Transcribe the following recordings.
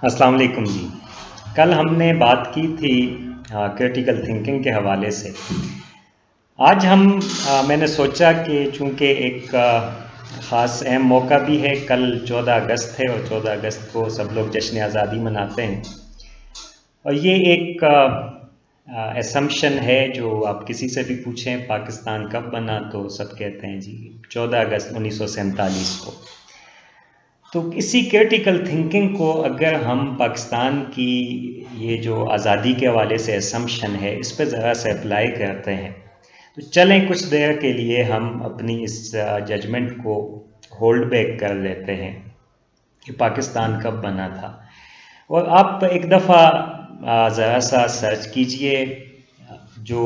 अस्सलाम वालेकुम जी। कल हमने बात की थी क्रिटिकल थिंकिंग के हवाले से। आज मैंने सोचा कि चूँकि एक ख़ास अहम मौका भी है, कल 14 अगस्त है और 14 अगस्त को सब लोग जश्न आज़ादी मनाते हैं और ये एक असम्पशन है जो आप किसी से भी पूछें पाकिस्तान कब बना तो सब कहते हैं जी 14 अगस्त 1947 को। तो इसी क्रिटिकल थिंकिंग को अगर हम पाकिस्तान की ये जो आज़ादी के हवाले से असम्पशन है इस पर ज़रा से अप्लाई करते हैं तो चलें कुछ देर के लिए हम अपनी इस जजमेंट को होल्ड बैक कर लेते हैं कि पाकिस्तान कब बना था। और आप एक दफ़ा ज़रा सा सर्च कीजिए जो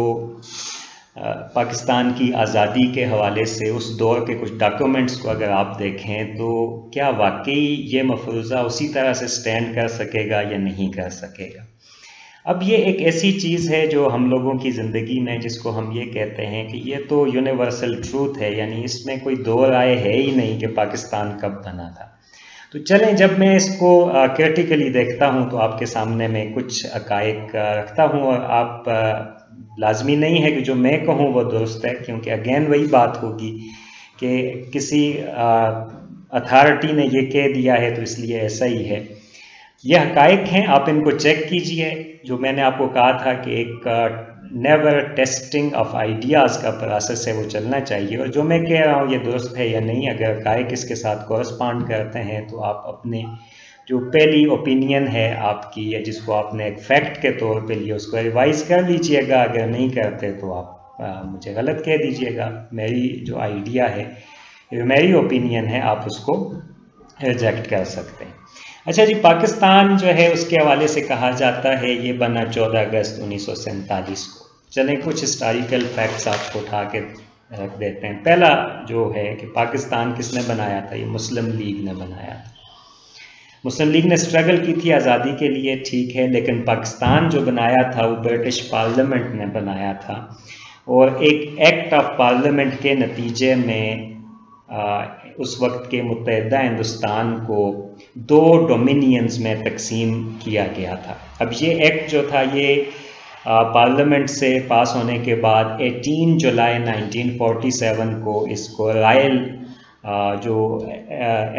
पाकिस्तान की आज़ादी के हवाले से उस दौर के कुछ डॉक्यूमेंट्स को अगर आप देखें तो क्या वाकई ये मफरूज़ा उसी तरह से स्टैंड कर सकेगा या नहीं कर सकेगा। अब ये एक ऐसी चीज़ है जो हम लोगों की ज़िंदगी में जिसको हम ये कहते हैं कि ये तो यूनिवर्सल ट्रूथ है, यानी इसमें कोई दो राय है ही नहीं कि पाकिस्तान कब बना था। तो चलें, जब मैं इसको क्रिटिकली देखता हूँ तो आपके सामने मैं कुछ हक़ाइक़ रखता हूँ और आप लाजमी नहीं है कि जो मैं कहूँ वो दुरुस्त है, क्योंकि अगेन वही बात होगी कि किसी अथॉरिटी ने ये कह दिया है तो इसलिए ऐसा ही है। ये हक़ाइक़ हैं, आप इनको चेक कीजिए। जो मैंने आपको कहा था कि एक नेवर टेस्टिंग ऑफ आइडियाज़ का प्रोसेस है वो चलना चाहिए, और जो मैं कह रहा हूँ ये दुरुस्त है या नहीं, अगर हक़ाइक़ इसके साथ कोरस्पॉन्ड करते हैं तो आप अपने जो पहली ओपिनियन है आपकी या जिसको आपने एक फैक्ट के तौर पे लिया उसको रिवाइज कर लीजिएगा। अगर नहीं करते तो आप मुझे गलत कह दीजिएगा। मेरी जो आइडिया है, मेरी ओपिनियन है, आप उसको रिजेक्ट कर सकते हैं। अच्छा जी, पाकिस्तान जो है उसके हवाले से कहा जाता है ये बना 14 अगस्त 1947 को। चलें कुछ हिस्टोरिकल फैक्ट्स आपको उठा के रख देते हैं। पहला जो है कि पाकिस्तान किसने बनाया था, ये मुस्लिम लीग ने बनाया था। मुस्लिम लीग ने स्ट्रगल की थी आज़ादी के लिए, ठीक है, लेकिन पाकिस्तान जो बनाया था वो ब्रिटिश पार्लियामेंट ने बनाया था और एक एक्ट ऑफ पार्लियामेंट के नतीजे में उस वक्त के मुत्तहिदा हिंदुस्तान को 2 डोमिनियंस में तकसीम किया गया था। अब ये एक्ट जो था ये पार्लियामेंट से पास होने के बाद 18 जुलाई 1947 को इसको रॉयल जो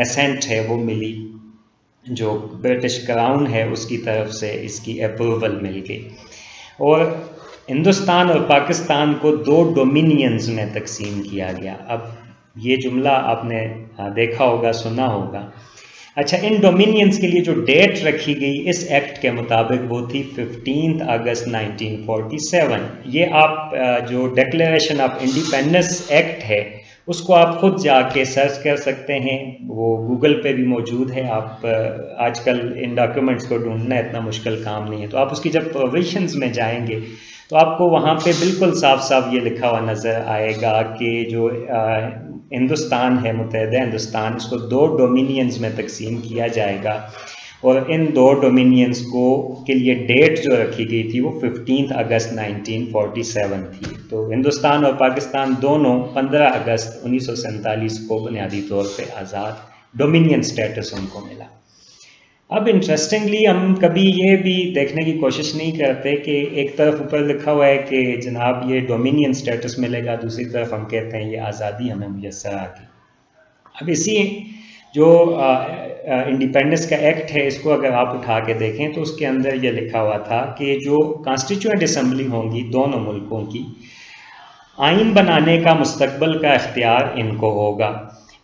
एसेंट है वो मिली, जो ब्रिटिश क्राउन है उसकी तरफ से इसकी अप्रूवल मिल गई और हिंदुस्तान और पाकिस्तान को 2 डोमिनियंस में तकसीम किया गया। अब ये जुमला आपने देखा होगा, सुना होगा। अच्छा, इन डोमिनियंस के लिए जो डेट रखी गई इस एक्ट के मुताबिक वो थी 15 अगस्त 1947। ये आप जो डिक्लेरेशन ऑफ इंडिपेंडेंस एक्ट है उसको आप खुद जाके सर्च कर सकते हैं, वो गूगल पे भी मौजूद है। आप आजकल इन डॉक्यूमेंट्स को ढूंढना इतना मुश्किल काम नहीं है। तो आप उसकी जब प्रोविजंस में जाएंगे तो आपको वहाँ पे बिल्कुल साफ साफ ये लिखा हुआ नज़र आएगा कि जो हिंदुस्तान है, मुत्तहिदा हिंदुस्तान, इसको 2 डोमिनियंस में तकसीम किया जाएगा और इन 2 डोमिनियंस को के लिए डेट जो रखी गई थी वो 15 अगस्त 1947 थी। तो हिंदुस्तान और पाकिस्तान दोनों 15 अगस्त 1947 को बुनियादी तौर पे आज़ाद, डोमिनियन स्टेटस उनको मिला। अब इंटरेस्टिंगली हम कभी ये भी देखने की कोशिश नहीं करते कि एक तरफ ऊपर लिखा हुआ है कि जनाब ये डोमिनियन स्टेटस मिलेगा, दूसरी तरफ हम कहते हैं ये आज़ादी हमें मुयस्सर आ गई। अब इसी जो इंडिपेंडेंस का एक्ट है इसको अगर आप उठा के देखें तो उसके अंदर ये लिखा हुआ था कि जो कॉन्स्टिट्यूएंट असम्बली होंगी दोनों मुल्कों की, आइन बनाने का मुस्तकबिल का इख्तियार इनको होगा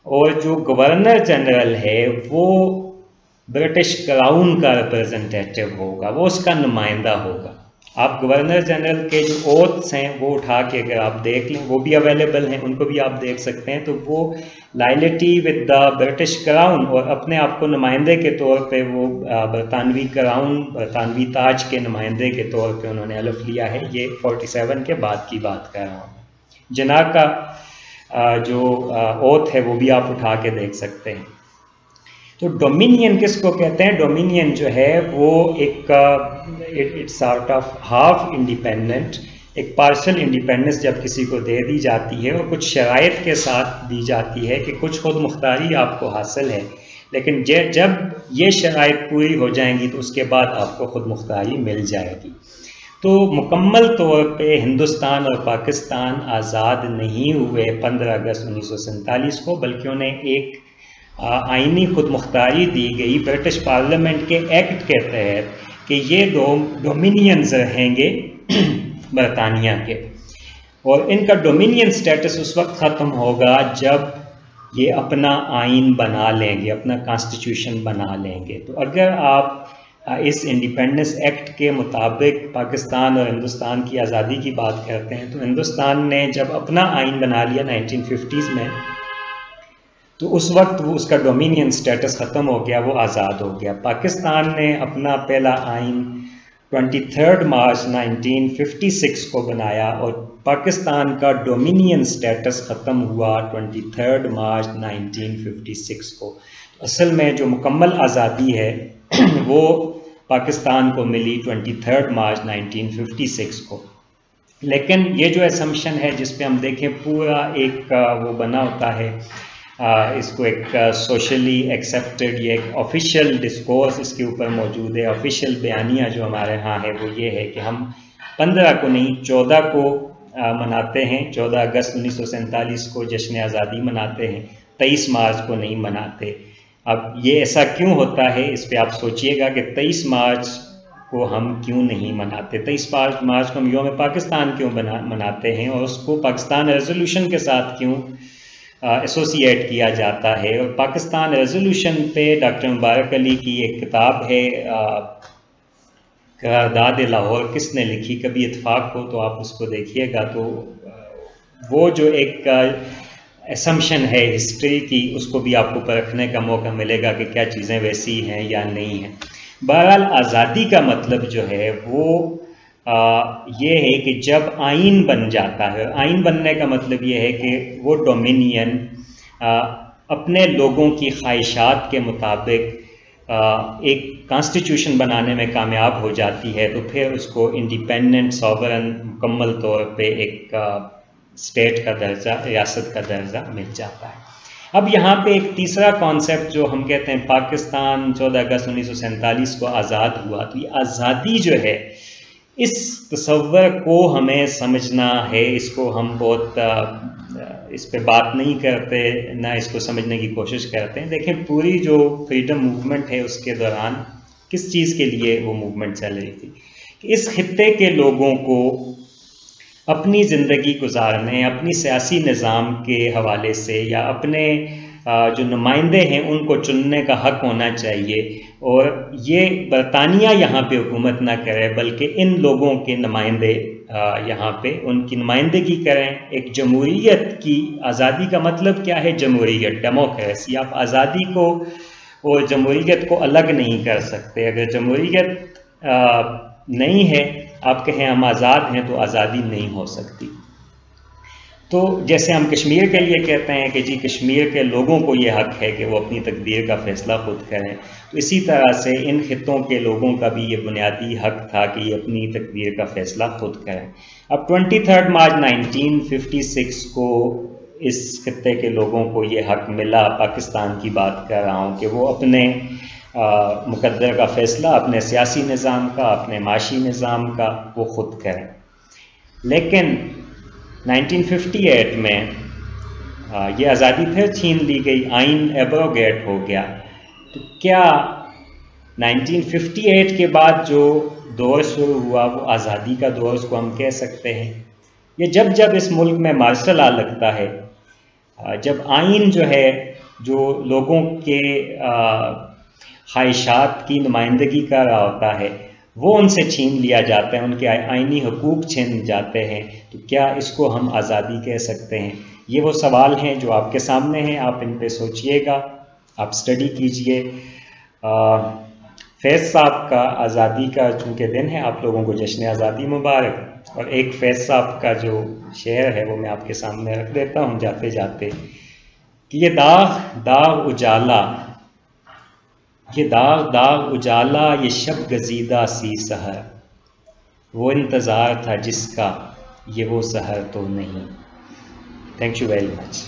और जो गवर्नर जनरल है वो ब्रिटिश क्राउन का रिप्रेजेंटेटिव होगा, वो उसका नुमाइंदा होगा। आप गवर्नर जनरल के जो ओथ्स हैं वो उठा के अगर आप देख लें, वो भी अवेलेबल हैं, उनको भी आप देख सकते हैं। तो वो loyalty with the British crown और अपने आप को नुमाइंदे के तौर पे वो बरतानवी क्राउन, बरतानवी ताज के नुमाइंदे के तौर पे उन्होंने हलफ लिया है। ये 47 के बाद की बात कर रहा हूँ। जना का जो ओथ है वो भी आप उठा के देख सकते हैं। तो डोमिनियन किसको कहते हैं? डोमिनियन जो है वो एक it's sort of half independent, एक पार्शल इंडिपेंडेंस जब किसी को दे दी जाती है और कुछ शराइत के साथ दी जाती है कि कुछ खुद मुख्तारी आपको हासिल है, लेकिन जब ये शराइत पूरी हो जाएंगी तो उसके बाद आपको खुद मुख्तारी मिल जाएगी। तो मुकम्मल तौर पे हिंदुस्तान और पाकिस्तान आज़ाद नहीं हुए 15 अगस्त 1947 को, बल्कि उन्हें एक आइनी खुद मुख्तारी दी गई ब्रिटिश पार्लियामेंट के एक्ट के तहत कि ये डोमिनियंस रहेंगे बरतानिया के, और इनका डोमिनियन स्टेटस उस वक्त ख़त्म होगा जब ये अपना आइन बना लेंगे, अपना कॉन्स्टिट्यूशन बना लेंगे। तो अगर आप इस इंडिपेंडेंस एक्ट के मुताबिक पाकिस्तान और हिंदुस्तान की आज़ादी की बात करते हैं, तो हिंदुस्तान ने जब अपना आइन बना लिया 1950s में, तो उस वक्त वो उसका डोमिनियन स्टेटस ख़त्म हो गया, वो आज़ाद हो गया। पाकिस्तान ने अपना पहला आइन 23 मार्च 1956 को बनाया और पाकिस्तान का डोमिनियन स्टेटस ख़त्म हुआ 23 मार्च 1956 को। असल में जो मुकम्मल आज़ादी है वो पाकिस्तान को मिली 23 मार्च 1956 को। लेकिन ये जो असम्पशन है जिस पे हम देखें पूरा एक वो बना होता है, इसको एक सोशली एक्सेप्टेड, ये एक ऑफिशियल डिस्कोर्स इसके ऊपर मौजूद है। ऑफिशियल बयानिया जो हमारे यहाँ है वो ये है कि हम 15 को नहीं 14 को मनाते हैं, 14 अगस्त 1947 को जश्न आज़ादी मनाते हैं, 23 मार्च को नहीं मनाते। अब ये ऐसा क्यों होता है, इस पे आप सोचिएगा कि 23 मार्च को हम क्यों नहीं मनाते, 23 मार्च को हम यौम पाकिस्तान क्यों मनाते हैं, और उसको पाकिस्तान रेजोल्यूशन के साथ क्यों एसोसिएट किया जाता है। और पाकिस्तान रेजोल्यूशन पे डॉक्टर मुबारक अली की एक किताब है करारदाद लाहौर, किसने लिखी, कभी इत्फाक हो तो आप उसको देखिएगा। तो वो जो एक असम्पशन है हिस्ट्री की, उसको भी आपको परखने का मौका मिलेगा कि क्या चीज़ें वैसी हैं या नहीं हैं। बहरहाल आज़ादी का मतलब जो है वो ये है कि जब आइन बन जाता है, आइन बनने का मतलब ये है कि वो डोमिनियन अपने लोगों की ख्वाहिशात के मुताबिक एक कॉन्स्टिट्यूशन बनाने में कामयाब हो जाती है, तो फिर उसको इंडिपेंडेंट सॉवरन मुकम्मल तौर पे एक स्टेट का दर्जा, रियासत का दर्जा मिल जाता है। अब यहाँ पे एक तीसरा कॉन्सेप्ट जो हम कहते हैं पाकिस्तान 14 अगस्त 1947 को आज़ाद हुआ, तो ये आज़ादी जो है इस तस्वर को हमें समझना है। इसको हम बहुत इस पे बात नहीं करते, ना इसको समझने की कोशिश करते हैं। देखें पूरी जो फ्रीडम मूवमेंट है उसके दौरान किस चीज़ के लिए वो मूवमेंट चल रही थी कि इस खित्ते के लोगों को अपनी ज़िंदगी गुजारने, अपनी सियासी निज़ाम के हवाले से या अपने जो नुमाइंदे हैं उनको चुनने का हक होना चाहिए, और ये बरतानिया यहाँ पे हुकूमत ना करे बल्कि इन लोगों के नुमाइंदे यहाँ पे उनकी नुमाइंदगी करें। एक जमहूरियत की आज़ादी का मतलब क्या है, जमहूरियत, डेमोक्रेसी। आप आज़ादी को और जमहूरियत को अलग नहीं कर सकते। अगर जमहूरियत नहीं है, आप कहें हम आज़ाद हैं, तो आज़ादी नहीं हो सकती। तो जैसे हम कश्मीर के लिए कहते हैं कि जी कश्मीर के लोगों को ये हक है कि वो अपनी तकदीर का फ़ैसला खुद करें, तो इसी तरह से इन खित्तों के लोगों का भी ये बुनियादी हक था कि ये अपनी तकदीर का फ़ैसला खुद करें। अब 23 मार्च 1956 को इस खित्ते के लोगों को ये हक मिला, पाकिस्तान की बात कर रहा हूँ, कि वो अपने मुकद्दर का फ़ैसला अपने सियासी निज़ाम का, अपने माशी निज़ाम का वो खुद करें। लेकिन 1958 में ये आज़ादी फिर छीन ली गई, आइन एब्रोगेट हो गया। तो क्या 1958 के बाद जो दौर शुरू हुआ वो आज़ादी का दौर उसको हम कह सकते हैं? ये जब जब इस मुल्क में मार्शल लॉ लगता है, जब आइन जो है जो लोगों के ख्वाहिशात की नुमाइंदगी कर रहा होता है वो उनसे छीन लिया जाता है, उनके आइनी हकूक़ छीन जाते हैं, तो क्या इसको हम आज़ादी कह सकते हैं? ये वो सवाल हैं जो आपके सामने हैं, आप इन पे सोचिएगा, आप स्टडी कीजिए। फैज़ साहब का आज़ादी का चूँकि दिन है, आप लोगों को जश्न आज़ादी मुबारक। और एक फैज़ साहब का जो शेर है वो मैं आपके सामने रख देता हूँ जाते जाते, कि ये दाग दाग उजाला, ये दाग दाग उजाला, ये शब गजीदा सी सहर, वो इंतज़ार था जिसका ये वो सहर तो नहीं। Thank you very much.